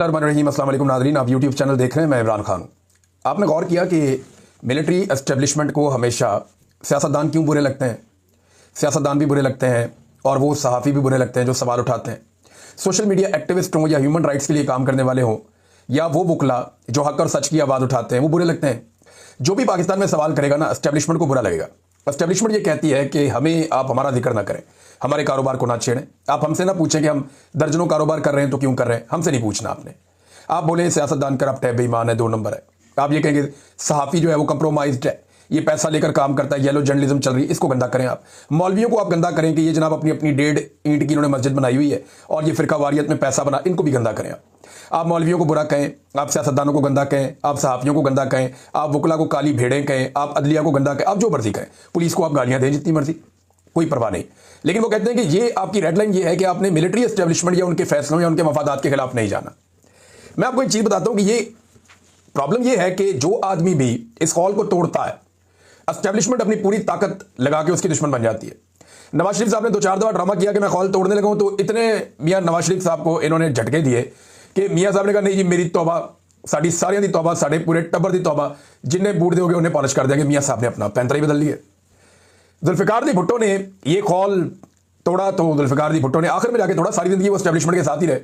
रहीम अस्सलाम वालेकुम नाज़रीन, आप यूट्यूब चैनल देख रहे हैं। मैं इमरान खान। आपने गौर किया कि मिलिट्री एस्टेब्लिशमेंट को हमेशा सियासतदान क्यों बुरे लगते हैं? सियासतदान भी बुरे लगते हैं और वो सहाफ़ी भी बुरे लगते हैं जो सवाल उठाते हैं। सोशल मीडिया एक्टिविस्ट हों या ह्यूमन राइट्स के लिए काम करने वाले हों या वो वुकला जो हक और सच की आवाज़ उठाते हैं, वो बुरे लगते हैं। जो भी पाकिस्तान में सवाल करेगा ना, एस्टेब्लिशमेंट को बुरा लगेगा। एस्टेब्लिशमेंट ये कहती है कि हमें आप हमारा जिक्र ना करें, हमारे कारोबार को ना छेड़ें। आप हमसे ना पूछें कि हम दर्जनों कारोबार कर रहे हैं तो क्यों कर रहे हैं, हमसे नहीं पूछना आपने। आप बोले सियासतदान करप्ट है, बेईमान है, 2 नंबर है। आप ये कहेंगे सहाफ़ी जो है वो कंप्रोमाइज्ड है, ये पैसा लेकर काम करता है, येलो जर्नलिज्म चल रही है, इसको गंदा करें। आप मौलवियों को आप गंदा करें कि ये जनाब अपनी अपनी 1.5 ईंट की इन्होंने मस्जिद बनाई हुई है और ये फिरका वारियत में पैसा बना, इनको भी गंदा करें। आप मौलवियों को बुरा कहें, आप सियासतदानों को गंदा कहें, आप सहाफ़ियों को गंदा कहें, आप वकला को काली भेड़ें कहें, आप अदलिया को गंदा कहें, आप जो मर्जी कहें, पुलिस को आप गालियां दें जितनी मर्जी, कोई परवाह नहीं। लेकिन वो कहते हैं कि ये आपकी रेड लाइन ये है कि आपने मिलिट्री एस्टेब्लिशमेंट या उनके फैसलों या उनके मफादात के खिलाफ नहीं जाना। मैं आपको एक चीज़ बताता हूं कि ये प्रॉब्लम ये है कि जो आदमी भी इस हॉल को तोड़ता है, एस्टेब्लिशमेंट अपनी पूरी ताकत लगा के उसकी दुश्मन बन जाती है। नवाज शरीफ साहब ने 2-4 दफा ड्रामा किया कि मैं हॉल तोड़ने लगा हूं, तो इतने मियां नवाज शरीफ साहब को इन्होंने झटके दिए कि मियां साहब ने कहा नहीं जी, मेरी तौबा, साड़ी सारियां दी तौबा, साढ़े पूरे टब्बर दी तौबा, जिन्हें बूट दोगे उन्हें पॉलिश कर देंगे। मियां साहब ने अपना पैंतरा ही बदल लिया। जुल्फिकार दी भुट्टो ने ये हॉल तोड़ा तो जुल्फिकार दी भुट्टो ने आखिर में जाके थोड़ा, सारी जिंदगी वो एस्टेब्लिशमेंट के साथ ही रहे,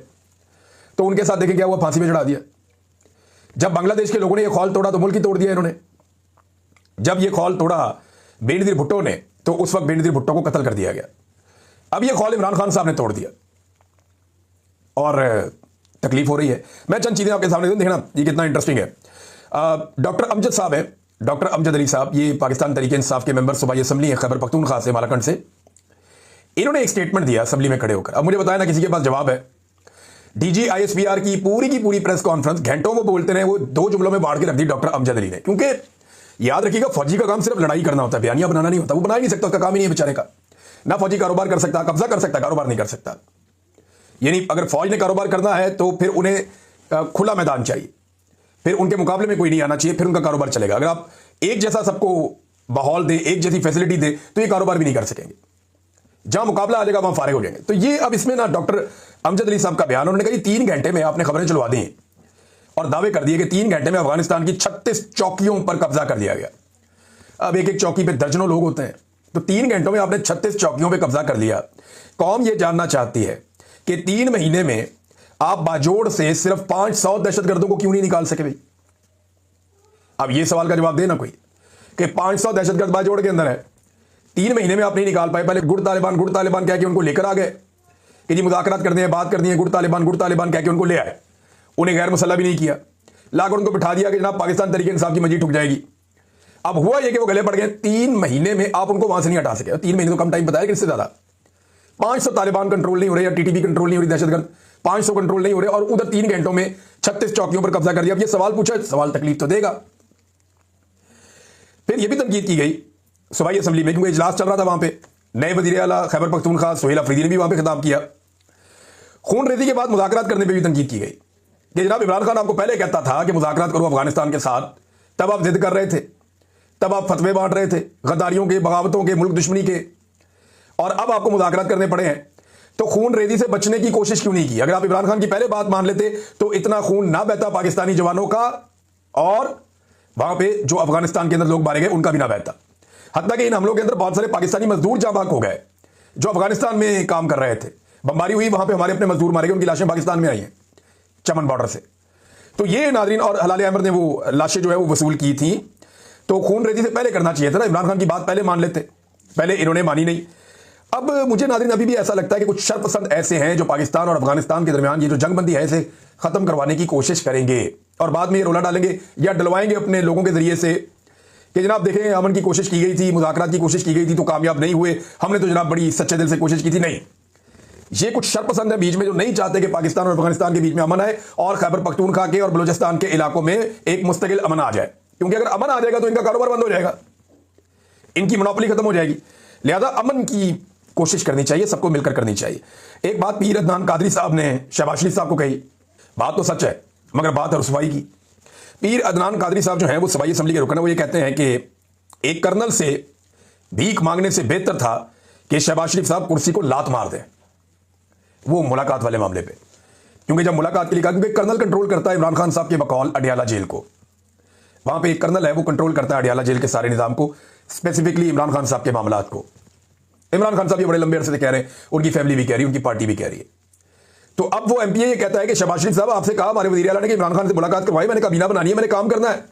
तो उनके साथ देखें क्या हुआ, फांसी में चढ़ा दिया। जब बांग्लादेश के लोगों ने ये खौल तोड़ा तो मुल्क ही तोड़ दिया इन्होंने। जब ये खौल तोड़ा बेनजीर भुट्टो ने, तो उस वक्त बेनजीर भुट्टो को कत्ल कर दिया गया। अब ये खौल इमरान खान साहब ने तोड़ दिया और तकलीफ हो रही है। मैं चंद चीजें आपके सामने देखना, ये कितना इंटरेस्टिंग है। डॉक्टर अमजद साहब है, डॉक्टर अमजद अली साहब, ये पाकिस्तान तरीके इंसाफ के मेंबर सूबाई असम्बली है खैबर पख्तूनख्वा से, मालाकंड से। इन्होंने एक स्टेटमेंट दिया असम्बली में खड़े होकर। अब मुझे बताया ना किसी के पास जवाब है। डीजी आईएसपीआर की पूरी प्रेस कॉन्फ्रेंस घंटों वो बोलते रहे, वो 2 जुमलों में बांट के रख दी डॉक्टर अमजद अली ने। क्योंकि याद रखिएगा, फौजी का काम सिर्फ लड़ाई करना होता है, बयानियां बनाना नहीं होता। वो बना ही नहीं सकता, उसका काम ही नहीं है बेचारे का। ना फौजी कारोबार कर सकता, कब्जा कर सकता, कारोबार नहीं कर सकता। यानी अगर फौज ने कारोबार करना है तो फिर उन्हें खुला मैदान चाहिए, फिर उनके मुकाबले में कोई नहीं आना चाहिए, फिर उनका कारोबार चलेगा। अगर आप एक जैसा सबको माहौल दे, एक जैसी फैसिलिटी दे, तो ये कारोबार भी नहीं कर सकेंगे। जहां मुकाबला आ जाएगा वहां फारिग हो जाएंगे। तो ये अब इसमें ना डॉक्टर अमजद अली साहब का बयान, उन्होंने कहा 3 घंटे में आपने खबरें चलवा दी और दावे कर दिए कि 3 घंटे में अफगानिस्तान की 36 चौकियों पर कब्जा कर लिया गया। अब एक चौकी पे दर्जनों लोग होते हैं, तो 3 घंटों में आपने 36 चौकियों पे कब्जा कर लिया। कौम ये जानना चाहती है कि 3 महीने में आप बाजोड़ से सिर्फ 500 दहशतगर्दों को क्यों नहीं निकाल सके भाई? अब ये सवाल का जवाब देना कोई कि 500 दहशतगर्द बाजोड़ के अंदर है, 3 महीने में आप नहीं निकाल पाए। पहले गुड़ तालिबान कह के उनको लेकर आ गए कि जी मुज़ाकरात करनी है, बात करनी है, गुड़ तालिबान कह के उनको ले आए। उन्हें गैर मुसल्ला भी नहीं किया, लाकर उनको बिठा दिया कि जनाब पाकिस्तान तरीके इंसाफ की मंजी ठुक जाएगी। अब हुआ ये कि वो गले पड़ गए। 3 महीने में आप उनको वहां से नहीं हटा सके। 3 महीने तो कम टाइम बताया कि इससे ज्यादा। 500 तालिबान कंट्रोल नहीं हो रहे या टीटीपी कंट्रोल नहीं हो रही, दहशतगर्द 500 कंट्रोल नहीं हो रहे, और उधर 3 घंटों में 36 चौकियों पर कब्जा कर दिया। अब ये सवाल पूछा, सवाल तकलीफ तो देगा। फिर यह भी तनकीद की गई सूबाई असम्बली में, क्योंकि इजलास चल रहा था वहां पे। नए वजीर आला खैबर पख्तूनख्वा सुहेल अफरीदी ने भी वहां पे खिताब किया। खून रेजी के बाद मुज़ाकरात करने पे भी तनकीद की गई कि जनाब इमरान खान आपको पहले कहता था कि मुज़ाकरात करो अफगानिस्तान के साथ, तब आप जिद कर रहे थे, तब आप फतवे बांट रहे थे गद्दारियों के, बगावतों के, मुल्क दुश्मनी के, और अब आपको मुज़ाकरात करने पड़े हैं। तो खून रेजी से बचने की कोशिश क्यों नहीं की? अगर आप इमरान खान की पहले बात मान लेते तो इतना खून ना बहता पाकिस्तानी जवानों का, और वहां पे जो अफगानिस्तान के अंदर लोग मारे गए उनका भी ना बहता। हत्ता कि इन हमलों के अंदर बहुत सारे पाकिस्तानी मजदूर जाँ बाक हो गए जो अफगानिस्तान में काम कर रहे थे। बमबारी हुई, वहां पे हमारे अपने मजदूर मारे गए, उनकी लाशें पाकिस्तान में आई हैं चमन बॉर्डर से। तो ये नाजरीन, और हलाल अहमद ने वो लाशें जो है वो वसूल की थी। तो खून रेजी से पहले करना चाहिए था ना, इमरान खान की बात पहले मान लेते, पहले इन्होंने मानी नहीं। अब मुझे नाजरीन अभी भी ऐसा लगता है कि कुछ शरपसंद ऐसे हैं जो पाकिस्तान और अफगानिस्तान के दरमियान ये जो जंगबंदी है इसे खत्म करवाने की कोशिश करेंगे, और बाद में ये रोला डालेंगे या डलवाएंगे अपने लोगों के जरिए से कि जनाब देखें अमन की कोशिश की गई थी, मुज़ाकरात की कोशिश की गई थी तो कामयाब नहीं हुए, हमने तो जनाब बड़ी सच्चे दिल से कोशिश की थी। नहीं, ये कुछ शरपसंद है बीच में जो नहीं चाहते कि पाकिस्तान और अफगानिस्तान के बीच में अमन आए और खैबर पख्तूनख्वा के और बलूचिस्तान के इलाकों में एक मुस्तकिल अमन आ जाए। क्योंकि अगर अमन आ जाएगा तो इनका कारोबार बंद हो जाएगा, इनकी मोनोपोली खत्म हो जाएगी। लिहाजा अमन की कोशिश करनी चाहिए, सबको मिलकर करनी चाहिए। एक बात पीर अदनान कादरी साहब ने शहबाज शरीफ साहब को कही, बात तो सच है मगर बात है रुसवाई की। पीर अदनान कादरी साहब जो हैं वो सूबाई असम्बली के रुकन है, वो ये कहते हैं कि एक कर्नल से भीख मांगने से बेहतर था कि शहबाज शरीफ साहब कुर्सी को लात मार दें, वो मुलाकात वाले मामले पे। क्योंकि जब मुलाकात के लिए कहा, क्योंकि कर्नल कंट्रोल करता है इमरान खान साहब के बकौल अडियाला जेल को, वहां पे एक कर्नल है वो कंट्रोल करता है अडियाला जेल के सारे निजाम को, स्पेसिफिकली इमरान खान साहब के मामलात को। इमरान खान साहब ये बड़े लंबे अरसे से कह रहे हैं, उनकी फैमिली भी कह रही है, उनकी पार्टी भी कह रही है। तो अब वो एमपीए ये कहता है कि शहबाज शरीफ साहब आपसे कहा हमारे वजीर आला ने कि इमरान खान से मुलाकात करवाई, मैंने काबीना बनानी है, मैंने काम करना है,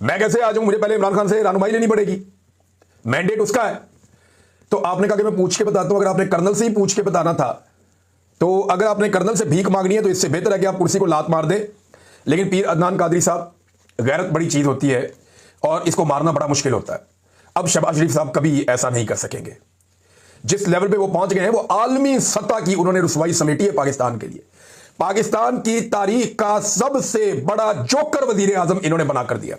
मैं कैसे आ जाऊं, मुझे पहले इमरान खान से रहनुमाई लेनी पड़ेगी, मैंडेट उसका है। तो आपने कहा कि मैं पूछ के बताता हूं। अगर आपने कर्नल से ही पूछ के बताना था, तो अगर आपने कर्नल से भीख मांगनी है तो इससे बेहतर है कि आप कुर्सी को लात मार दे। लेकिन पीर अदनान कादरी साहब, गैरत बड़ी चीज होती है और इसको मारना बड़ा मुश्किल होता है। अब शहबाज शरीफ साहब कभी ऐसा नहीं कर सकेंगे। जिस लेवल पे वो पहुंच गए हैं, वो आलमी सतह की उन्होंने रुसवाई समेटी है पाकिस्तान के लिए। पाकिस्तान की तारीख का सबसे बड़ा जोकर वजीर आजम इन्होंने बनाकर दिया,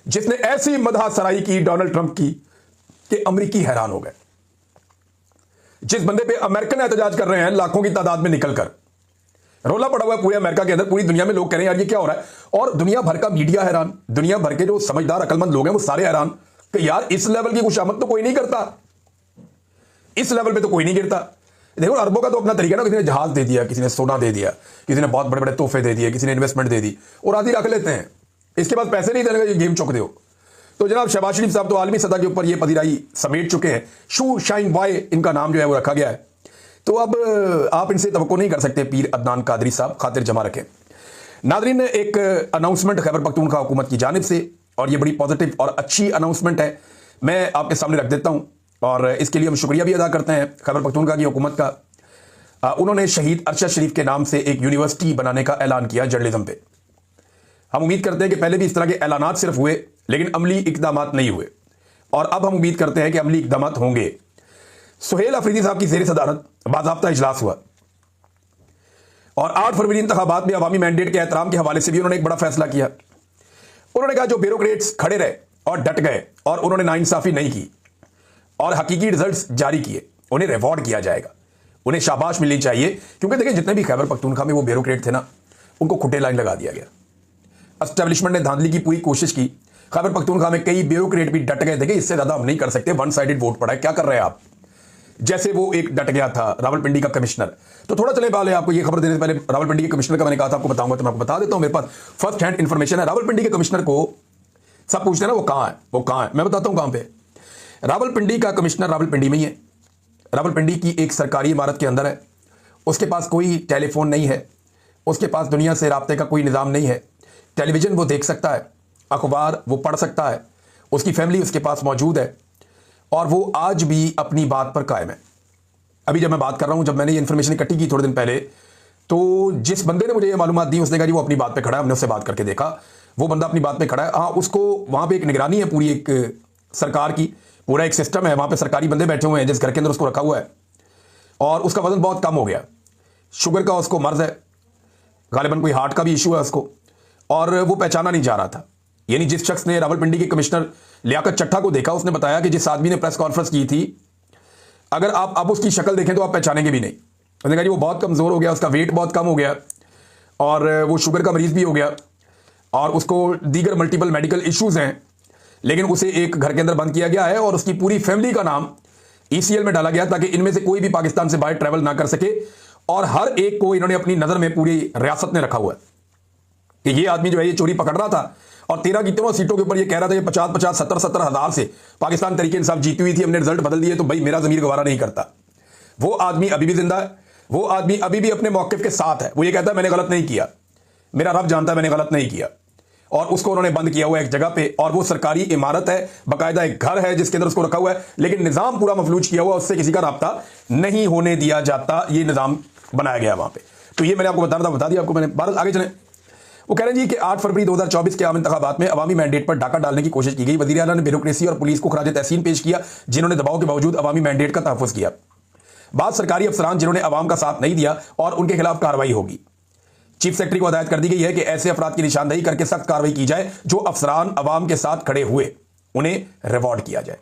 जिसने ऐसी मदह सराई की डोनाल्ड ट्रंप की कि अमरीकी हैरान हो गए। जिस बंदे पे अमेरिकन एहतजाज कर रहे हैं लाखों की तादाद में निकलकर, रोला पड़ा हुआ है पूरे अमेरिका के अंदर, पूरी दुनिया में लोग कह रहे हैं यार ये क्या हो रहा है। और दुनिया भर का मीडिया हैरान, दुनिया भर के जो समझदार अकलमंद लोग हैं वो सारे हैरान कि यार इस लेवल की खुशामद तो कोई नहीं करता, इस लेवल पे तो कोई नहीं गिरता। देखो अरबों का तो अपना तरीका ना, किसी ने जहाज दे दिया, किसी ने सोना दे दिया, किसी ने बहुत बड़े बड़े तोहफे दे दिए, किसी ने इन्वेस्टमेंट दे दी और आदि रख लेते हैं, इसके बाद पैसे नहीं देने का, ये गेम चुक दो। तो जनाब शहबाज शरीफ साहब तो आलमी सतह के ऊपर ये पजीराई समेट चुके हैं। शू शाइन वाई इनका नाम जो है वो रखा गया है। तो अब आप इनसे तवक्को नहीं कर सकते पीर अदनान कादरी साहब, खातिर जमा रखें। नादरीन, एक अनाउंसमेंट खैबर पख्तूनख्वा हुकूमत की जानिब से, और ये बड़ी पॉजिटिव और अच्छी अनाउंसमेंट है, मैं आपके सामने रख देता हूं और इसके लिए हम शुक्रिया भी अदा करते हैं खैबर पख्तूनख्वा की हुकूमत का। उन्होंने शहीद अरशद शरीफ के नाम से एक यूनिवर्सिटी बनाने का ऐलान किया जर्नलिज्म पे। हम उम्मीद करते हैं कि पहले भी इस तरह के ऐलानात सिर्फ हुए लेकिन अमली इकदामात नहीं हुए, और अब हम उम्मीद करते हैं कि अमली इकदामात होंगे। सुहेल अफरीदी साहब की ज़ेर सदारत बाज़ाब्ता इजलास हुआ और 8 फरवरी इंतखाबात में अवामी मैंडेट के एहतराम के हवाले से भी उन्होंने एक बड़ा फैसला किया। उन्होंने कहा जो ब्यूरोक्रेट्स खड़े रहे और डट गए और उन्होंने नाइंसाफी नहीं की और हकीकी रिजल्ट्स जारी किए, उन्हें रिवॉर्ड किया जाएगा, उन्हें शाबाश मिलनी चाहिए। क्योंकि देखिए जितने भी खैबर पख्तूनख्वा में वो ब्यूरोक्रेट थे ना, उनको खुट्टे लाइन लगा दिया गया। एस्टेब्लिशमेंट ने धांधली की पूरी कोशिश की। खैबर पख्तूनख्वा में कई ब्यूरोक्रेट भी डट गए, देखिए इससे ज्यादा हम नहीं कर सकते, वन साइडेड वोट पड़ा है, क्या कर रहे हैं आप। जैसे वो एक डट गया था रावलपिंडी का कमिश्नर। तो थोड़ा चले पहले आपको ये खबर देने से पहले रावलपिंडी के कमिश्नर का मैंने कहा था आपको बताऊंगा, तो मैं आपको बता देता हूं, मेरे पास फर्स्ट हैंड इंफॉर्मेशन है। रावलपिंडी के कमिश्नर को सब पूछते हैं ना वो कहां है, वो कहां है, मैं बताता हूं कहां पे। रावलपिंडी का कमिश्नर रावलपिंडी में ही है। रावलपिंडी की एक सरकारी इमारत के अंदर है। उसके पास कोई टेलीफोन नहीं है, उसके पास दुनिया से राब्ते का कोई निज़ाम नहीं है। टेलीविज़न वो देख सकता है, अखबार वो पढ़ सकता है, उसकी फैमिली उसके पास मौजूद है और वो आज भी अपनी बात पर कायम है। अभी जब मैं बात कर रहा हूं, जब मैंने ये इन्फॉर्मेशन इकट्ठी की थोड़े दिन पहले, तो जिस बंदे ने मुझे ये मालूमात दी उसने कहा जी वो अपनी बात पे खड़ा है, हमने उससे बात करके देखा, वो बंदा अपनी बात पे खड़ा है। हाँ, उसको वहां पे एक निगरानी है पूरी, एक सरकार की, पूरा एक सिस्टम है, वहां पे सरकारी बंदे बैठे हुए हैं जिस घर के अंदर उसको रखा हुआ है, और उसका वजन बहुत कम हो गया, शुगर का उसको मर्ज है, गालिबन कोई हार्ट का भी इशू है उसको, और वो पहचाना नहीं जा रहा था। यानी जिस शख्स ने रावलपिंडी के कमिश्नर लियाकत चट्टा को देखा, उसने बताया कि जिस आदमी ने प्रेस कॉन्फ्रेंस की थी, अगर आप अब उसकी शक्ल देखें तो आप पहचानेंगे भी नहीं। उसने कहा जी वो बहुत कमज़ोर हो गया, उसका वेट बहुत कम हो गया और वो शुगर का मरीज़ भी हो गया और उसको दीगर मल्टीपल मेडिकल इश्यूज़ हैं, लेकिन उसे एक घर के अंदर बंद किया गया है और उसकी पूरी फैमिली का नाम ECL में डाला गया ताकि इनमें से कोई भी पाकिस्तान से बाहर ट्रैवल ना कर सके। और हर एक को इन्होंने अपनी नज़र में पूरी रियासत ने रखा हुआ है कि ये आदमी जो है ये चोरी पकड़ रहा था और 13 की 13 सीटों के ऊपर ये कह रहा था कि 50-50, 70-70 हज़ार से पाकिस्तान तरीके इंसाफ जीती हुई थी, हमने रिजल्ट बदल दिए तो भाई मेरा ज़मीर गवारा नहीं करता। वो आदमी अभी भी जिंदा है, वो आदमी अभी भी अपने मौक़िफ़ के साथ है। वो ये कहता है मैंने गलत नहीं किया, मेरा रब जानता है मैंने गलत नहीं किया, और उसको उन्होंने बंद किया हुआ है एक जगह पे, और वो सरकारी इमारत है, बाकायदा एक घर है जिसके अंदर उसको रखा हुआ है, लेकिन निज़ाम पूरा मफलूज किया हुआ, उससे किसी का राब्ता नहीं होने दिया जाता। ये निज़ाम बनाया गया वहां पे। तो ये मैंने आपको बताना था, बता दिया आपको मैंने। भारत आगे चले। वो कह रहे हैं जी कि 8 फरवरी 2024 के आम इंतखाबात में अवामी मैंडेट पर डाका डालने की कोशिश की गई। वज़ीर आला ने ब्यूरोक्रेसी और पुलिस को खराज तहसीन पेश किया जिन्होंने दबाव के बावजूद अवामी मैंडेट का तहफ़्फ़ुज़ किया। बाद सरकारी अफसरान जिन्होंने अवाम का साथ नहीं दिया और उनके खिलाफ कार्रवाई होगी। चीफ सेक्रेटरी को हिदायत कर दी गई है कि ऐसे अफराद की निशानदेही करके सख्त कार्रवाई की जाए जो अफसरान अवाम के साथ खड़े हुए, उन्हें रिवॉर्ड किया जाए।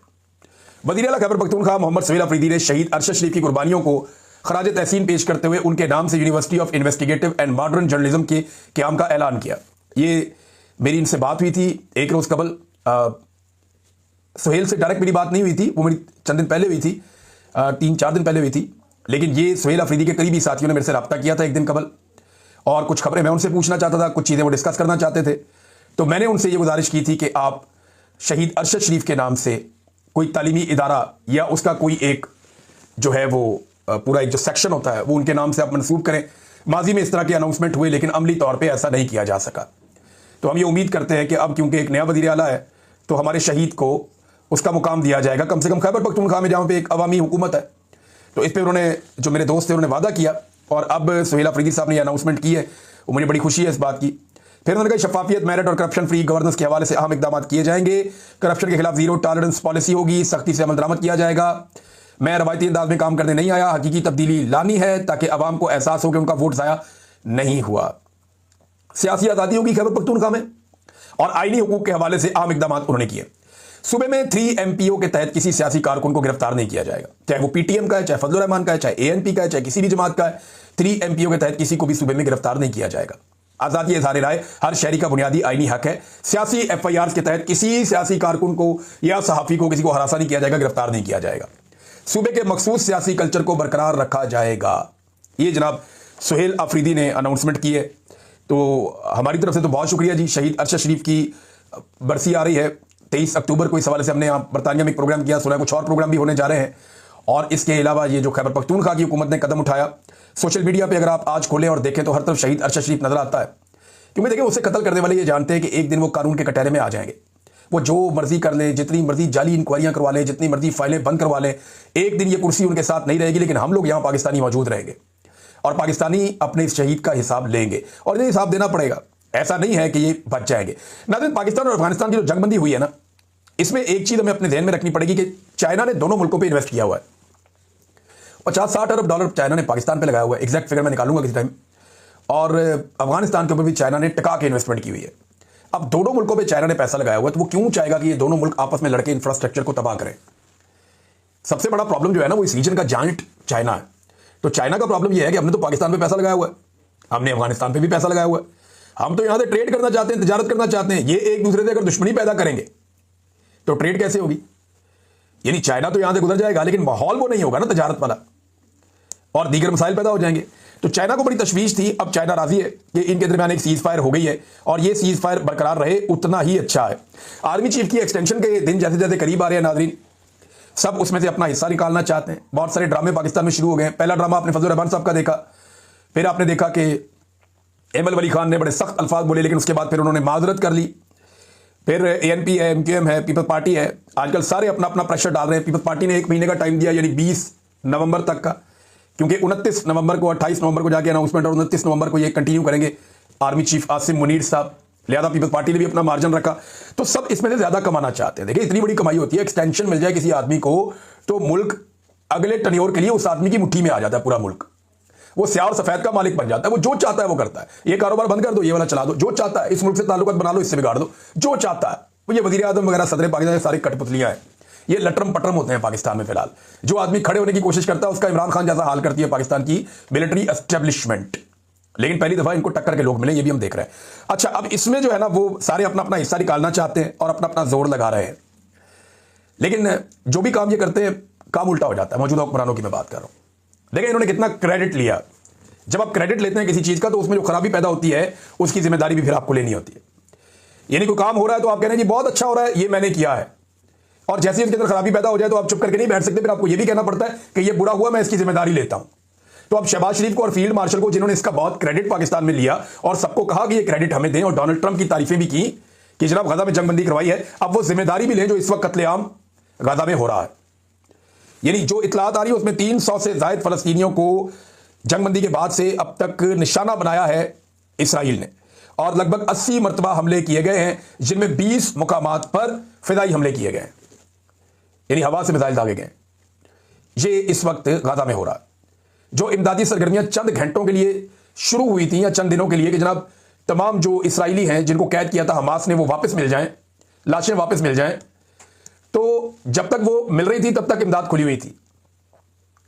वज़ीर आला खैबर पख्तूनख्वा मोहम्मद सुहेल अफरीदी ने शहीद अरशद शरीफ की कुर्बानियों को खराज तहसीन पेश करते हुए उनके नाम से university of investigative and modern journalism के क़याम का ऐलान किया। ये मेरी इनसे बात हुई थी एक रोज़ कबल। सुहेल से डायरेक्ट मेरी बात नहीं हुई थी, वो मेरी चंद दिन पहले हुई थी, 3-4 दिन पहले हुई थी, लेकिन ये सुहेल अफरीदी के करीबी साथियों ने मेरे से रब्ता किया था एक दिन कबल। और कुछ खबरें मैं उनसे पूछना चाहता था, कुछ चीज़ें वो डिस्कस करना चाहते थे। तो मैंने उनसे ये गुजारिश की थी कि आप शहीद अरशद शरीफ के नाम से कोई तालीमी इदारा या उसका कोई एक जो है वो पूरा एक जो सेक्शन होता है वो उनके नाम से आप मंसूब करें। माजी में इस तरह के अनाउंसमेंट हुए लेकिन अमली तौर पे ऐसा नहीं किया जा सका। तो हम ये उम्मीद करते हैं कि अब क्योंकि एक नया वज़ीर आला है तो हमारे शहीद को उसका मुकाम दिया जाएगा, कम से कम खैबर पख्तूनख्वा में जहाँ पे एक अवामी हुकूमत है। तो इस पर उन्होंने, जो मेरे दोस्त थे, उन्होंने वादा किया और अब सुहेल अफरीदी साहब ने ये अनाउंसमेंट की है, वो मुझे बड़ी खुशी है इस बात की। फिर उन्होंने कहा शफाफियत, मेरिट और करप्शन फ्री गवर्नेंस के हवाले से अहम इकदाम किए जाएंगे। करप्शन के खिलाफ जीरो टॉलरेंस पॉलिसी होगी, सख्ती से अमल दरामद किया जाएगा। मैं रवायती अंदाज में काम करने नहीं आया, हकीकी तब्दीली लानी है ताकि अवाम को एहसास हो कि उनका वोट ज़ाया नहीं हुआ। सियासी आज़ादी होगी खैबर पख्तूनख्वा में और आईनी हुकूक के हवाले से अहम इकदाम उन्होंने किए। सूबे में 3 MPO के तहत किसी सियासी कारकुन को गिरफ्तार नहीं किया जाएगा, चाहे वो PTM का है, चाहे फजलुर रहमान का है, चाहे ANP का है, चाहे किसी भी जमात का है। 3 MPO के तहत किसी को भी सूबे में गिरफ्तार नहीं किया जाएगा। आज़ादी इज़हार राय हर शहरी का बुनियादी आईनी हक है। सियासी FIRs के तहत किसी सियासी कारकुन को या सहाफ़ी को किसी को हरासा नहीं किया जाएगा, गिरफ्तार नहीं किया जाएगा। सूबे के मखसूस सियासी कल्चर को बरकरार रखा जाएगा। ये जनाब सुहेल अफरीदी ने अनाउंसमेंट की है। तो हमारी तरफ से तो बहुत शुक्रिया जी। शहीद अरशद शरीफ की बरसी आ रही है 23 अक्टूबर को। इस हवाले से हमने यहाँ बरतानिया में एक प्रोग्राम किया, सुना कुछ और प्रोग्राम भी होने जा रहे हैं। और इसके अलावा ये जो खैबर पख्तूनख्वा की हुकूमत ने कदम उठाया, सोशल मीडिया पे अगर आप आज खोलें और देखें तो हर तरफ शहीद अरशद शरीफ नजर आता है। क्योंकि देखिए उसे कत्ल करने वाले ये जानते हैं कि एक दिन वो कानून के कटहरे में आ जाएंगे। वो जो मर्जी कर लें, जितनी मर्जी जाली इंक्वायरियां करवा लें, जितनी मर्जी फाइलें बंद करवा लें, एक दिन ये कुर्सी उनके साथ नहीं रहेगी। लेकिन हम लोग यहाँ पाकिस्तानी मौजूद रहेंगे और पाकिस्तानी अपने इस शहीद का हिसाब लेंगे और ये हिसाब देना पड़ेगा। ऐसा नहीं है कि ये बच जाएंगे। नाज़रीन, पाकिस्तान और अफगानिस्तान की जो जंगबंदी हुई है ना, इसमें एक चीज हमें अपने ध्यान में रखनी पड़ेगी कि चाइना ने दोनों मुल्कों पे इन्वेस्ट किया हुआ है। 50-60 अरब डॉलर चाइना ने पाकिस्तान पे लगाया हुआ है। एग्जैक्ट फिगर मैं निकालूंगा किसी टाइम। और अफगानिस्तान के ऊपर भी चाइना ने टिका के इन्वेस्टमेंट की हुई है। अब दोनों मुल्कों पे चाइना ने पैसा लगाया हुआ है तो वो क्यों चाहेगा कि ये दोनों मुल्क आपस में लड़के इंफ्रास्ट्रक्चर को तबाह करें। सबसे बड़ा प्रॉब्लम जो है ना वो इस रीजन का जायंट चाइना है। तो चाइना का प्रॉब्लम ये है कि हमने तो पाकिस्तान पे पैसा लगाया हुआ है, हमने अफगानिस्तान पे भी पैसा लगाया हुआ है। हम तो यहां से ट्रेड करना चाहते हैं, तिजारत करना चाहते हैं। ये एक दूसरे से अगर दुश्मनी पैदा करेंगे तो ट्रेड कैसे होगी? यानी चाइना तो यहां से गुजर जाएगा लेकिन माहौल वो नहीं होगा ना तिजारत वाला, और दीगर मसाइल पैदा हो जाएंगे। तो चाइना को बड़ी तशवीश थी। अब चाइना राजी है कि इनके दरमियान एक सीज फायर हो गई है और ये सीज फायर बरकरार रहे उतना ही अच्छा है। आर्मी चीफ की एक्सटेंशन के दिन जैसे जैसे करीब आ रहे हैं नाजरीन, सब उसमें से अपना हिस्सा निकालना चाहते हैं। बहुत सारे ड्रामे पाकिस्तान में शुरू हो गए। पहला ड्रामा आपने फजलुर रहमान साहब का देखा, फिर आपने देखा कि एमएल वली खान ने बड़े सख्त अल्फाज बोले लेकिन उसके बाद फिर उन्होंने माजरत कर ली। फिर ANP है, MQM है, पीपल्स पार्टी है, आजकल सारे अपना अपना प्रेशर डाल रहे हैं। पीपल्स पार्टी ने 1 महीने का टाइम दिया, यानी 20 नवंबर तक का, क्योंकि 29 नवंबर को 28 नवंबर को जाके अनाउंसमेंट और 29 नवंबर को ये कंटिन्यू करेंगे आर्मी चीफ आसिम मुनीर साहब। लिहाजा पीपल्स पार्टी ने भी अपना मार्जिन रखा। तो सब इसमें से ज्यादा कमाना चाहते हैं। देखिए इतनी बड़ी कमाई होती है, एक्सटेंशन मिल जाए किसी आदमी को तो मुल्क अगले टर्न्योर के लिए उस आदमी की मुट्ठी में आ जाता है। पूरा मुल्क वो स्याह और सफेद का मालिक बन जाता है। वो जो चाहता है वो करता है। ये कारोबार बंद कर दो, ये वाला चला दो, जो चाहता है इस मुल्क से ताल्लुकात बना लो, इससे बिगाड़ दो, जो चाहता है वो। ये वजीर आजम वगैरह सदर पाकिस्तान सारी कठपुतलियां हैं। ये लटरम पटरम होते हैं पाकिस्तान में फिलहाल। जो आदमी खड़े होने की कोशिश करता है उसका इमरान खान जैसा हाल करती है पाकिस्तान की मिलिट्री एस्टेब्लिशमेंट। लेकिन पहली दफा इनको टक्कर के लोग मिले, ये भी हम देख रहे हैं। अच्छा, अब इसमें जो है ना वो सारे अपना अपना हिस्सा निकालना चाहते हैं और अपना अपना जोर लगा रहे हैं। लेकिन जो भी काम ये करते हैं काम उल्टा हो जाता है। मौजूदा हुक्मरानों की मैं बात कर रहा हूं। देखिए इन्होंने कितना क्रेडिट लिया। जब आप क्रेडिट लेते हैं किसी चीज का तो उसमें जो खराबी पैदा होती है उसकी जिम्मेदारी भी फिर आपको लेनी होती है। यानी कोई काम हो रहा है तो आप कह रहे हैं जी बहुत अच्छा हो रहा है, ये मैंने किया है, और जैसे ही उसके अंदर खराबी पैदा हो जाए तो आप चुप करके नहीं बैठ सकते। फिर आपको ये भी कहना पड़ता है कि ये बुरा हुआ, मैं इसकी जिम्मेदारी लेता हूं। तो अब शहबाज शरीफ को और फील्ड मार्शल को, जिन्होंने इसका बहुत क्रेडिट पाकिस्तान में लिया और सबको कहा कि ये क्रेडिट हमें दें, और डोनाल्ड ट्रंप की तारीफें भी की कि जनाब गजा में जंगबंदी करवाई है, अब वो जिम्मेदारी भी लें जो इस वक्त कत्लेआम गजा में हो रहा है। यानी जो इतलात आ रही है उसमें 300 से ज्यादा फलस्तीनियों को जंगबंदी के बाद से अब तक निशाना बनाया है इसराइल ने, और लगभग 80 मरतबा हमले किए गए हैं, जिनमें 20 मुकामात पर फिदाई हमले किए गए हैं, यानी हवा से मिसाइल दागे गए। ये इस वक्त गाजा में हो रहा है। जो इमदादी सरगर्मियां चंद घंटों के लिए शुरू हुई थी या चंद दिनों के लिए कि जनाब तमाम जो इसराइली हैं जिनको कैद किया था हमास ने वो वापस मिल जाएं, लाशें वापस मिल जाएं, तो जब तक वो मिल रही थी तब तक इमदाद खुली हुई थी।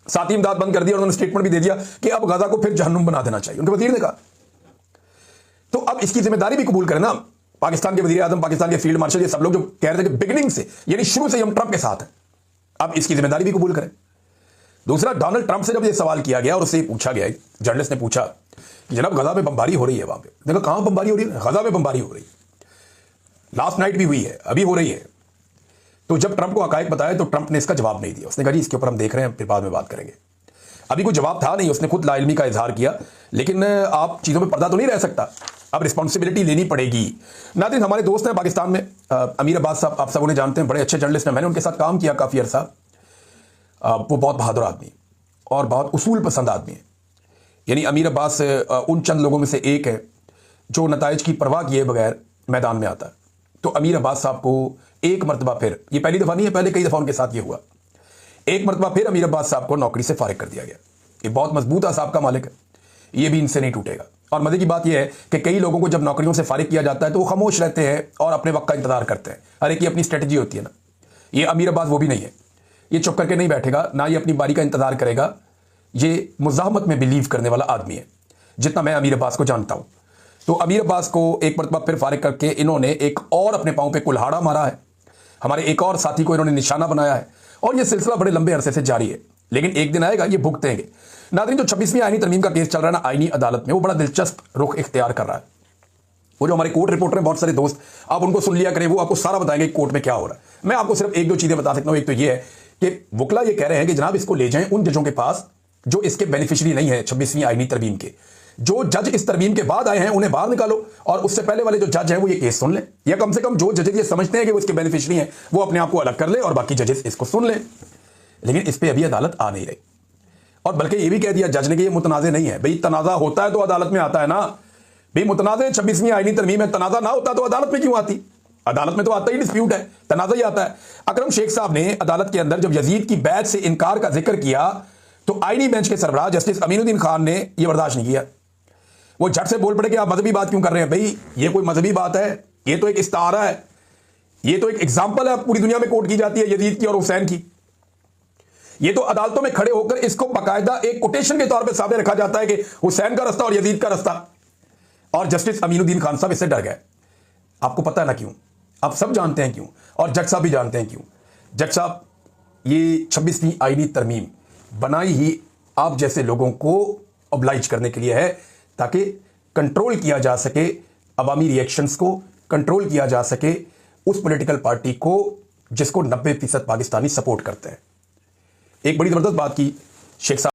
साथ ही इमदाद बंद कर दी और उन्होंने स्टेटमेंट भी दे दिया कि अब गाजा को फिर जहन्नुम बना देना चाहिए, उनके वजीर ने कहा। तो अब इसकी जिम्मेदारी भी कबूल करें ना पाकिस्तान के वजीर आजम, पाकिस्तान के फील्ड मार्शल, ये सब लोग जो कह रहे थे कि बिगिनिंग से यानी शुरू से हम ट्रंप के साथ हैं, अब इसकी जिम्मेदारी भी कबूल करें। दूसरा, डोनाल्ड ट्रंप से जब यह सवाल किया गया और उससे पूछा गया, जर्नलिस्ट ने पूछा कि जनाब गजा में बमबारी हो रही है, वहां पे देखो कहां बमबारी हो रही है, गजा में बमबारी हो रही है, लास्ट नाइट भी हुई है, अभी हो रही है। तो जब ट्रंप को हकायक बताया तो ट्रंप ने इसका जवाब नहीं दिया, उसने कहा जी इसके ऊपर हम देख रहे हैं, फिर बाद में बात करेंगे। अभी कोई जवाब था नहीं, उसने खुद लाइल्मी का इजहार किया, लेकिन आप चीज़ों में पर्दा तो नहीं रह सकता, अब रिस्पॉन्सिबिलिटी लेनी पड़ेगी। नाज़रीन, हमारे दोस्त हैं पाकिस्तान में, अमीर अब्बास साहब, आप सब उन्हें जानते हैं, बड़े अच्छे जर्नलिस्ट हैं, मैंने उनके साथ काम किया काफ़ी अर्सा। वो बहुत बहादुर आदमी और बहुत उसूल पसंद आदमी है। यानी अमीर अब्बास उन चंद लोगों में से एक है जो नताइज की परवाह किए बगैर मैदान में आता है। तो अमीर अब्बास साहब को एक मरतबा फिर, ये पहली दफ़ा नहीं है, पहले कई दफ़ा उनके साथ ये हुआ, एक मरतबा फिर अमीर अब्बास साहब को नौकरी से फारिग कर दिया गया। ये बहुत मजबूत असाब का मालिक है, ये भी इनसे नहीं टूटेगा। और मजे की बात यह है कि कई लोगों को जब नौकरियों से फारिग किया जाता है तो वो खामोश रहते हैं और अपने वक्त का इंतजार करते हैं। हर एक की अपनी स्ट्रेटजी होती है ना। ये अमीर अब्बास वो भी नहीं है, ये चुप करके नहीं बैठेगा, ना ये अपनी बारी का इंतजार करेगा। ये मुज़ाहमत में बिलीव करने वाला आदमी है, जितना मैं अमीर अब्बास को जानता हूं। तो अमीर अब्बास को एक मरतबा फिर फारिग करके इन्होंने एक और अपने पांव पे कुल्हाड़ा मारा है, हमारे एक और साथी को इन्होंने निशाना बनाया है, और यह सिलसिला बड़े लंबे अरसे से जारी है। लेकिन एक दिन आएगा ये भुगतेंगे। नाज़रीन, जो 26वीं आईनी तरमीम का केस चल रहा है ना आईनी अदालत में, वो बड़ा दिलचस्प रुख इख्तियार कर रहा है। वो जो हमारे कोर्ट रिपोर्टर हैं, बहुत सारे दोस्त, आप उनको सुन लिया करें, वो आपको सारा बताएंगे कोर्ट में क्या हो रहा है। मैं आपको सिर्फ एक दो चीजें बता सकता हूं। एक तो ये है कि वकला ये कह रहे हैं कि जनाब इसको ले जाएं उन जजों के पास जो इसके बेनिफिशियरी नहीं है 26वीं आईनी तरमीम के। जो जज इस तरमीम के बाद आए हैं उन्हें बाहर निकालो, और उससे पहले वाले जो जज हैं वो ये केस सुन लें, या कम से कम जो जजेस ये समझते हैं कि वो इसके बेनिफिशियरी हैं वो अपने आप को अलग कर ले और बाकी जजेस इसको सुन लें। लेकिन इस पर अभी अदालत आ नहीं रही, और बल्कि ये भी कह दिया जज ने कि ये मुतनाज़े नहीं है। भाई तनाज़ा होता है तो अदालत में आता है ना, भाई मुतनाज़े 26वीं आईनी तरमीम है, तनाज़ा ना होता तो अदालत में क्यों आती? अदालत में तो आता ही डिस्प्यूट है, तनाज़ा ही आता है। अकरम शेख साहब ने अदालत के अंदर जब यजीद की बैत से इनकार का जिक्र किया तो आईनी बेंच के सरबराह जस्टिस अमीनुद्दीन खान ने यह बर्दाश्त नहीं किया। वो झट से बोल पड़े कि आप मजहबी बात क्यों कर रहे हैं? भाई ये कोई मजहबी बात है? ये तो एक इस्तारा है, ये तो एक एग्जाम्पल है, पूरी दुनिया में कोर्ट की जाती है यजीद की और हुसैन की। ये तो अदालतों में खड़े होकर इसको बाकायदा एक कोटेशन के तौर पे सामने रखा जाता है कि हुसैन का रास्ता और यजीद का रास्ता। और जस्टिस अमीनुद्दीन खान साहब इससे डर गए। आपको पता है ना क्यों? आप सब जानते हैं क्यों, और जज साहब भी जानते हैं क्यों। जज साहब, ये 26वीं आईनी तरमीम बनाई ही आप जैसे लोगों को ऑब्लाइज करने के लिए है, ताकि कंट्रोल किया जा सके अवामी रिएक्शंस को, कंट्रोल किया जा सके उस पॉलिटिकल पार्टी को जिसको 90% पाकिस्तानी सपोर्ट करते हैं। एक बड़ी जबरदस्त बात की शेख साहब